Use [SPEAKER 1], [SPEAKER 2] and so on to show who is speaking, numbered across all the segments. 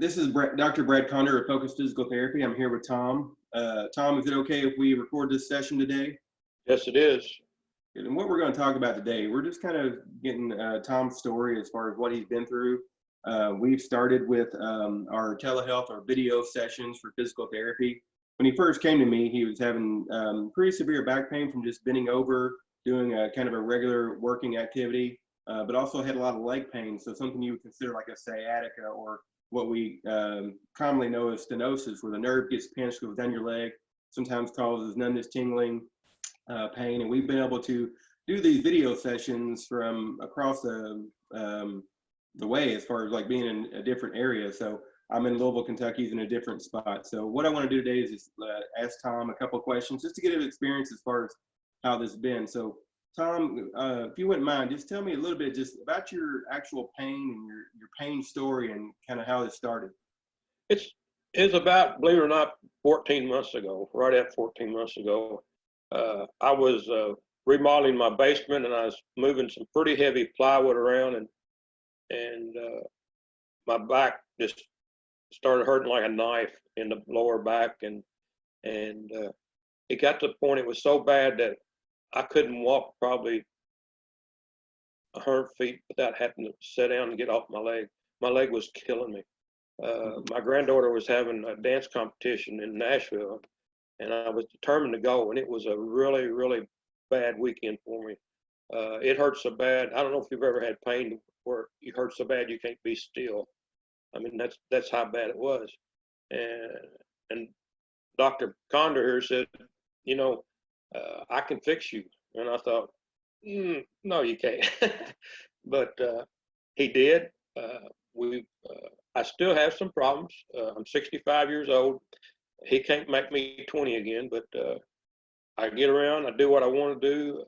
[SPEAKER 1] This is Dr. Brad Condor of Focus Physical Therapy. I'm here with Tom. Tom, is it okay if we record this session today?
[SPEAKER 2] Yes, it is.
[SPEAKER 1] And what we're going to talk about today, we're just kind of getting Tom's story as far as what he's been through. We've started with our telehealth, our video sessions for physical therapy. When he first came to me, he was having pretty severe back pain from just bending over, doing a kind of a regular working activity, but also had a lot of leg pain. So something you would consider like a sciatica, or what we commonly know as stenosis, where the nerve gets pinched, goes down your leg, sometimes causes numbness, tingling, pain. And we've been able to do these video sessions from across the way, as far as like being in a different area. So I'm in Louisville, Kentucky, he's in a different spot. So what I want to do today is just ask Tom a couple of questions just to get his experience as far as how this has been. So Tom, if you wouldn't mind, just tell me a little bit just about your actual pain and your pain story and kind of how it started.
[SPEAKER 2] It's about, believe it or not, 14 months ago, right at 14 months ago. I was remodeling my basement, and I was moving some pretty heavy plywood around, and my back just started hurting like a knife in the lower back, and it got to the point it was so bad that I couldn't walk probably 100 feet without having to sit down and get off my leg. My leg was killing me. My granddaughter was having a dance competition in Nashville, and I was determined to go, and it was a really, really bad weekend for me. It hurt so bad. I don't know if you've ever had pain where you hurt so bad you can't be still. I mean, that's how bad it was. And Dr. Condor here said, you know, I can fix you. And I thought, no, you can't. But he did. I still have some problems. I'm 65 years old. He can't make me 20 again, but I get around, I do what I want to do.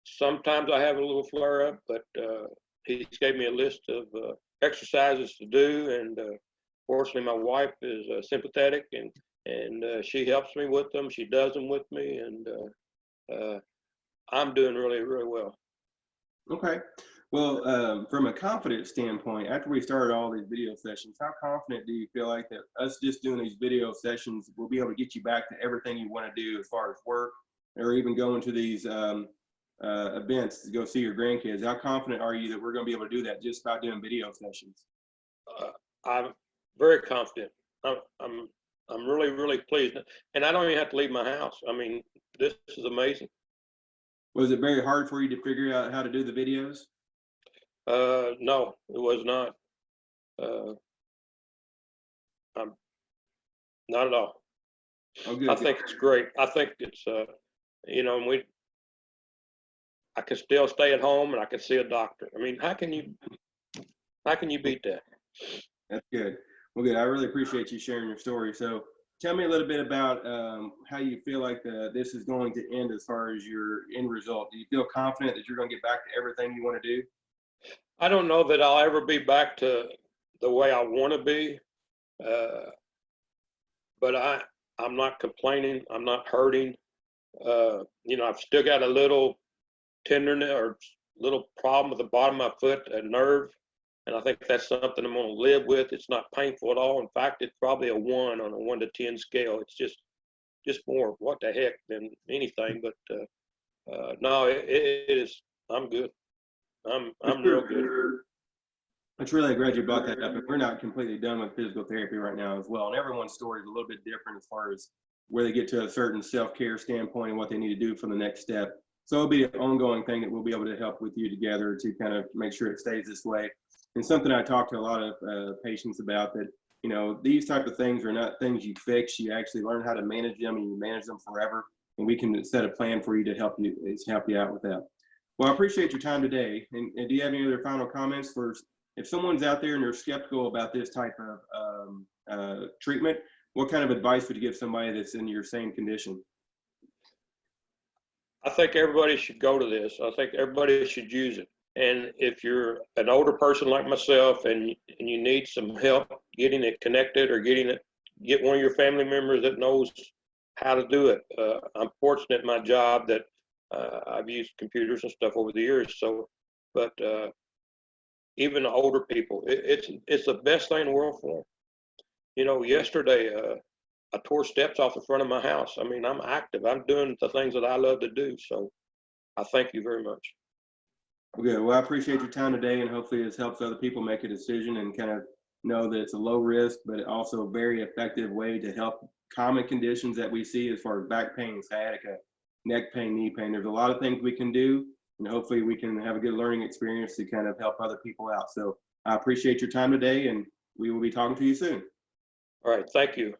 [SPEAKER 2] Sometimes I have a little flare up, but he's gave me a list of exercises to do. And fortunately, my wife is sympathetic, and she helps me with them. She does them with me, and I'm doing really, really well.
[SPEAKER 1] Okay. Well, from a confidence standpoint, after we started all these video sessions, how confident do you feel like that us just doing these video sessions will be able to get you back to everything you want to do as far as work, or even going to these events to go see your grandkids? How confident are you that we're going to be able to do that just by doing video sessions?
[SPEAKER 2] I'm very confident. I'm really, really pleased, and I don't even have to leave my house. I mean, this is amazing.
[SPEAKER 1] Was it very hard for you to figure out how to do the videos?
[SPEAKER 2] No, it was not. I'm not at all.
[SPEAKER 1] Oh, good.
[SPEAKER 2] I think it's great. I think it's, you know, I can still stay at home, and I can see a doctor. I mean, how can you beat that?
[SPEAKER 1] That's good. Well, good. I really appreciate you sharing your story. So tell me a little bit about how you feel like this is going to end as far as your end result. Do you feel confident that you're going to get back to everything you want to do?
[SPEAKER 2] I don't know that I'll ever be back to the way I want to be, but I'm not complaining. I'm not hurting. You know, I've still got a little tenderness or little problem with the bottom of my foot, a nerve, and I think that's something I'm going to live with. It's not painful at all. In fact, it's probably a 1 on a 1 to 10 scale. It's just more what the heck than anything. But no, it is. I'm good. I'm real good.
[SPEAKER 1] It's really glad you brought that up. And we're not completely done with physical therapy right now as well. And everyone's story is a little bit different as far as where they get to a certain self-care standpoint and what they need to do for the next step. So it'll be an ongoing thing that we'll be able to help with you together to kind of make sure it stays this way. And something I talk to a lot of patients about, that, you know, these type of things are not things you fix. You actually learn how to manage them, and you manage them forever. And we can set a plan for you to help you out with that. Well, I appreciate your time today. And do you have any other final comments for, if someone's out there and they're skeptical about this type of treatment, what kind of advice would you give somebody that's in your same condition?
[SPEAKER 2] I think everybody should go to this. I think everybody should use it. And if you're an older person like myself and you need some help getting it connected, or get one of your family members that knows how to do it. I'm fortunate in my job that I've used computers and stuff over the years. So, but even the older people, it's the best thing in the world for them. You know, yesterday, I tore steps off the front of my house. I mean, I'm active. I'm doing the things that I love to do. So I thank you very much.
[SPEAKER 1] Okay, well, I appreciate your time today, and hopefully this helps other people make a decision and kind of know that it's a low risk, but also a very effective way to help common conditions that we see as far as back pain, sciatica, neck pain, knee pain. There's a lot of things we can do, and hopefully we can have a good learning experience to kind of help other people out. So I appreciate your time today, and we will be talking to you soon.
[SPEAKER 2] All right. Thank you.